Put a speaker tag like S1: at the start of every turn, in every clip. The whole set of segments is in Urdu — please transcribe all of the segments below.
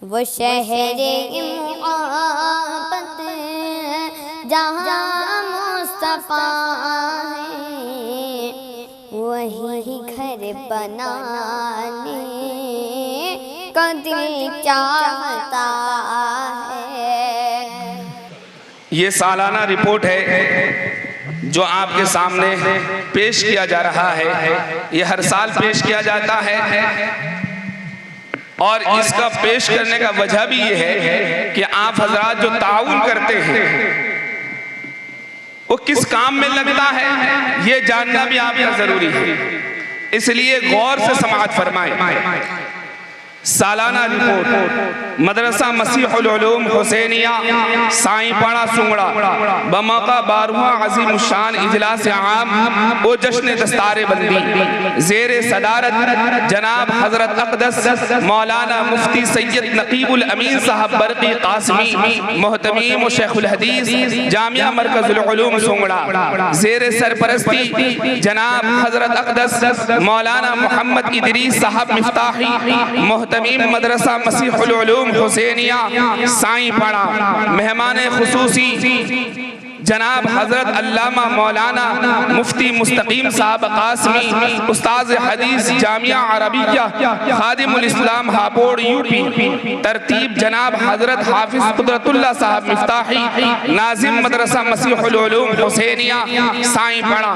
S1: وہ شہر محبت جہاں مصطفیٰ ہے، وہی گھر بنانے کا دل چاہتا ہے۔
S2: یہ سالانہ رپورٹ ہے جو آپ کے سامنے پیش کیا جا رہا ہے۔ یہ ہر سال پیش کیا جاتا ہے، اور اس کا پیش کرنے کا وجہ بھی یہ ہے کہ آپ حضرات جو تعاون کرتے ہیں وہ کس کام میں لگتا ہے، یہ جاننا بھی آپ کا ضروری ہے، اس لیے غور سے سماعت فرمائیں۔ سالانہ رپورٹ مدرسہ مسیح العلوم حسینیہ سائیں پاڑا سنگڑا بموقع 12واں عظیم الشان اجلاس عام و جشن دستار بندی زیر صدارت جناب حضرت اقدس مولانا مفتی سید نقیب الامین صاحب برقی قاسمی محتمیم و شیخ الحدیث جامعہ مرکز العلوم سنگڑا، زیر سرپرستی جناب حضرت اقدس مولانا محمد ادریس صاحب مفتاحی محتمیم مدرسہ مسیح العلوم حسینیہ سائیں پاڑا، مہمان خصوصی جناب حضرت علامہ مولانا مفتی مستقیم صاحب قاسمی استاذ حدیث جامعہ عربیہ خادم الاسلام ہاپوڑ یوپی، ترتیب جناب حضرت حافظ قدرت اللہ صاحب مفتاحی ناظم مدرسہ مسیح العلوم حسینیہ سائیں پاڑا۔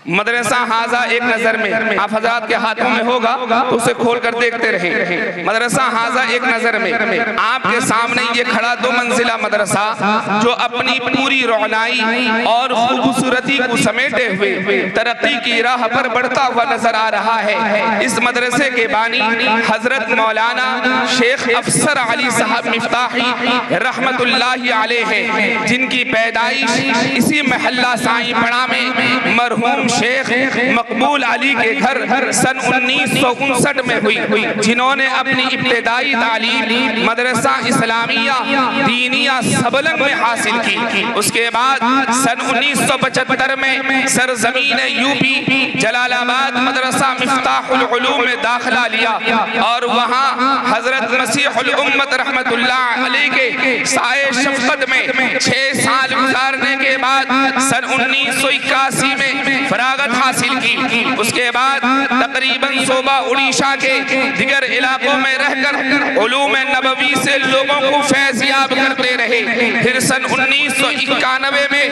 S2: مدرسہ حاضہ ایک نظر میں آپ حضرات کے ہاتھوں میں ہوگا تو اسے کھول کر دیکھتے رہیں۔ مدرسہ حاضہ ایک نظر میں آپ کے سامنے یہ کھڑا 2 منزلہ مدرسہ جو اپنی پوری رونائی اور خوبصورتی کو سمیٹے ہوئے ترقی کی راہ پر بڑھتا ہوا نظر آ رہا ہے۔ اس مدرسے کے بانی حضرت مولانا شیخ افسر علی صاحب مفتاحی رحمت اللہ علیہ ہیں، جن کی پیدائش اسی محلہ سائیں پڑا میں مرحوم شیخ مقبول علی کے گھر سن 1959 میں ہوئی، جنہوں نے اپنی ابتدائی تعلیم مدرسہ اسلامیہ دینیہ سبلنگ میں حاصل کی۔ اس کے بعد سن 1975 میں سرزمین یوپی جلال آباد مدرسہ مفتاح العلوم میں داخلہ لیا، اور وہاں حضرت مسیح الامت رحمت اللہ علیہ کے سائے شفقت میں 6 سال گزارنے کے بعد سن 1981 میں فراغت حاصل کی۔ اس کے بعد تقریباً صوبہ اڑیشہ کے دیگر علاقوں میں رہ کر علوم نبوی سے لوگوں کو فیضیاب کرتے رہے۔ پھر سن 1991 میں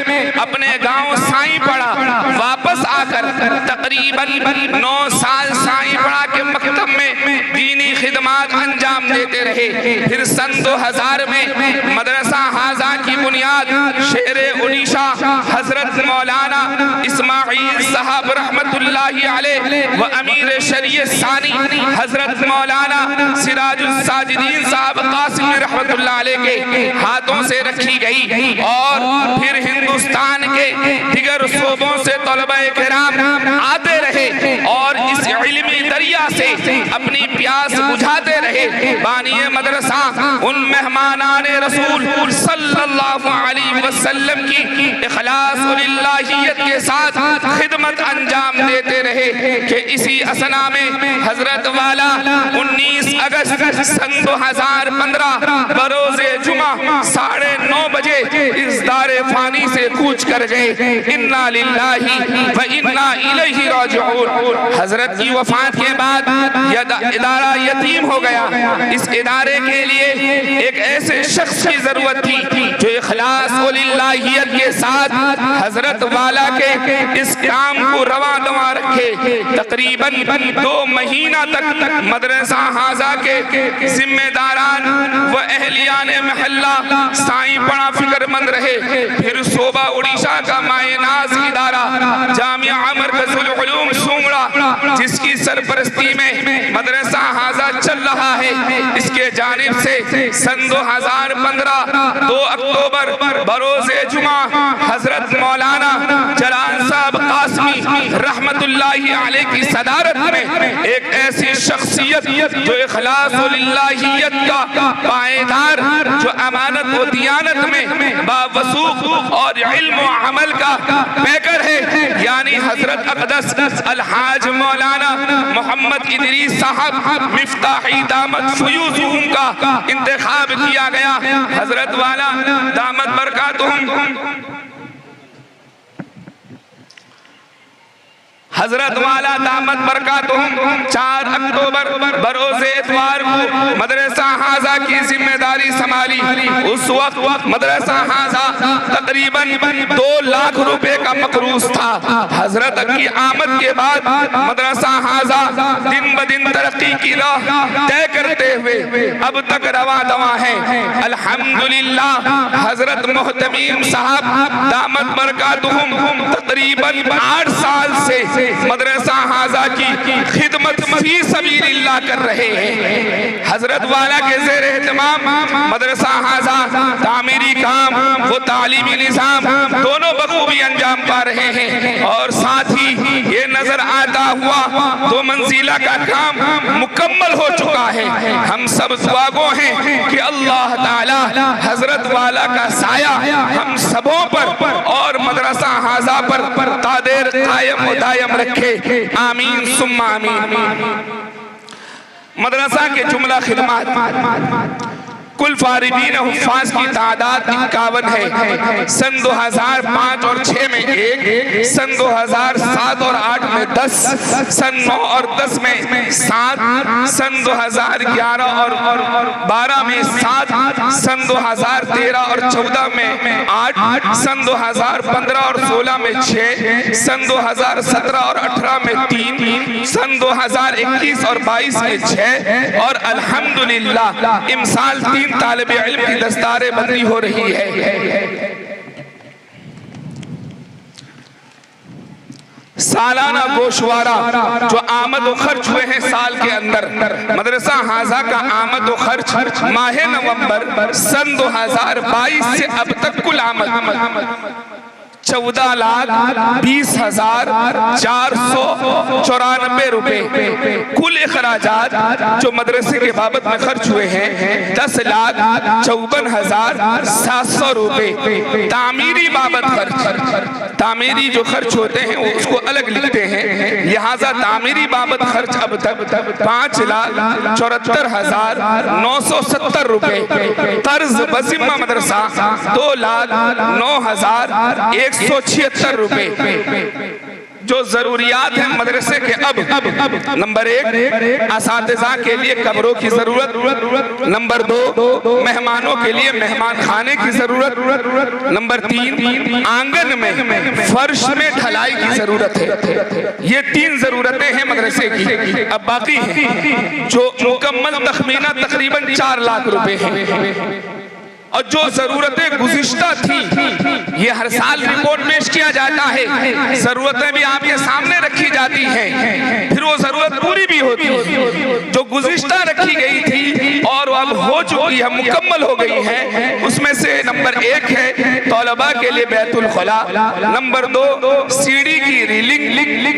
S2: اپنے گاؤں سائیں پڑا واپس آ کر تقریباً 9 سال سائیں پڑا کے مکتب میں دینی خدمات انجام دیتے رہے۔ پھر سن 2000 میں مدرسہ حاضہ کی بنیاد شیر اڑیشہ حضرت مولانا اسماعیل صاحب رحمت اللہ علیہ و امیر شریعت ثانی حضرت مولانا سراج الساجدین صاحب قاسمی رحمت اللہ علیہ کے ہاتھوں سے رکھی گئی، اور پھر ہندوستان کے دیگر صوبوں سے طلبہ کرام آتے رہے اور اس علمی دریا سے اپنی پیاس بجھاتے رہے۔ بانی مدرسہ ان مہمانان رسول صلی اللہ علیہ وسلم کی اخلاص و للہیت کے ساتھ خدمت انجام دیتے رہے کہ اسی اسنا میں حضرت والا 19 اگست سن 2015 بروز جمعہ 9:30 بجے اس دار فانی سے کوچ کر گئے۔ انا للہ و انا الیہ راجعون۔ حضرت کی وفات کے بعد یہ ادارہ یتیم ہو گیا۔ اس ادارے کے لیے ایک ایسے شخص کی ضرورت تھی جو اخلاص و للہیت کے ساتھ حضرت والا کے اس کام کو رواں دواں رکھے۔ تقریباً 2 مہینہ تک مدرسہ حاضہ کے ذمہ داران و اہلیان محلہ سائیں پڑا فکر مند رہے۔ پھر صوبہ اڑیشہ کا مائع ناز ادارہ جامعہ مرکز العلوم سنگڑا، جس کی سرپرستی میں مدرسہ حاضہ چل رہا ہے، اس کے جانب سے سن 2015 2 اکتوبر بروز جمعہ حضرت مولانا جلال صاحب قاسمی رحمت اللہ علیہ کی صدارت میں ایک ایسی شخصیت جو اخلاص و للہیت کا پائیدار، جو امانت و دیانت میں باوثوق اور علم و عمل کا پیکر ہے، یعنی حضرت اقدس الحاج مولانا محمد ادریس صاحب مفتاحی دامت فیوزہم کا انتخاب کیا گیا. حضرت والا دامت برکاتہم، حضرت والا دامت برکاتہم 4 اکتوبر بروز اتوار کو مدرسہ حاضہ کی ذمہ داری سنبھالی. اس وقت مدرسہ حاضہ تقریباً 2 لاکھ روپے کا مقروض تھا. حضرت کی آمد کے بعد مدرسہ حاضہ دن بدن ترقی کی راہ طے کرتے ہوئے اب تک رواں دواں ہے. الحمدللہ حضرت محتمیم صاحب دامت برکاتہم تقریباً 8 سال سے مدرسہ حاضہ کی خدمت فی سبیل اللہ کر رہے ہیں. حضرت والا کے زیر اہتمام مدرسہ حاضہ تعمیری کام و تعلیمی نظام دونوں بخوبی انجام پا رہے ہیں. اور ساتھ ہی یہ نظر آتا ہوا 2 منزلہ کا کام مکمل ہو چکا ہے. ہم سب دعاگو ہیں کہ اللہ تعالی حضرت والا کا سایہ ہم سبوں پر اور مدرسہ حاضہ پر قادر قائم و دائم رکھے. آمین ثم آمین. مدرسہ کے جملہ خدمات کل فارغین حفاظ کی تعداد 51 ہے. سن 2005 اور 6 میں 1، سن 2007 اور 8 میں 10، سن 9 اور 10 میں 7، سن 2011 اور 12 میں 7، سن 2013 اور 14 میں 8، سن 2015 اور 16 میں 6، سن 2017 اور 18 میں 3، سن 2021 اور 22 میں 6، اور الحمدللہ امسال 3 طالب علم کی دستار بندی ہو رہی ہے. سالانہ گوشوارہ جو آمد و خرچ ہوئے ہیں سال کے اندر، مدرسہ حاضہ کا آمد و خرچ ماہ نومبر سن 2022 سے اب تک کل آمد 14,20,494 روپے. کل اخراجات جو مدرسے کے بابت میں خرچ ہوئے ہیں 10,54,700 روپے. تعمیری بابت خرچ، تعمیری جو خرچ ہوتے ہیں وہ اس کو الگ لکھتے ہیں، لہٰذا تعمیری بابت خرچ اب تک 5,74,970 روپے. قرض بذمہ مدرسہ 2,09,176 روپے. جو ضروریات ہیں مدرسے کے اب نمبر 1 اساتذہ کے لیے کمروں کی ضرورت، نمبر 2 مہمانوں کے لیے مہمان خانے کی ضرورت، نمبر 3 آنگن میں فرش میں ڈھلائی کی ضرورت ہے. یہ 3 ضرورتیں ہیں مدرسے کی. اب باقی ہیں جو مکمل تخمینہ تقریباً 4 لاکھ روپے ہیں. اور جو ضرورتیں گزشتہ تھیں یہ ہر سال رپورٹ پیش کیا جاتا ہے، ضرورتیں بھی آپ کے سامنے رکھی جاتی ہیں، پھر وہ ضرورت پوری بھی ہوتی ہے. جو گزشتہ رکھی گئی تھی اور اب ہو چکی ہے، مکمل ہو گئی ہے، اس میں سے نمبر 1 ہے طلباء کے لیے بیت الخلا، نمبر 2 سیڑھی کی ریلنگ،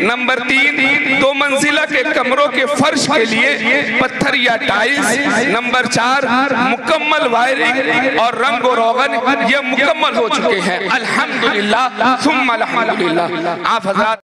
S2: نمبر 3 2 منزلہ کے کمروں کے فرش کے لیے پتھر یا ٹائلز، نمبر 4 مکمل وائرنگ اور رنگ و روغن یہ مکمل ہو چکے ہیں. الحمدللہ ثم الحمدللہ. آپ حضرات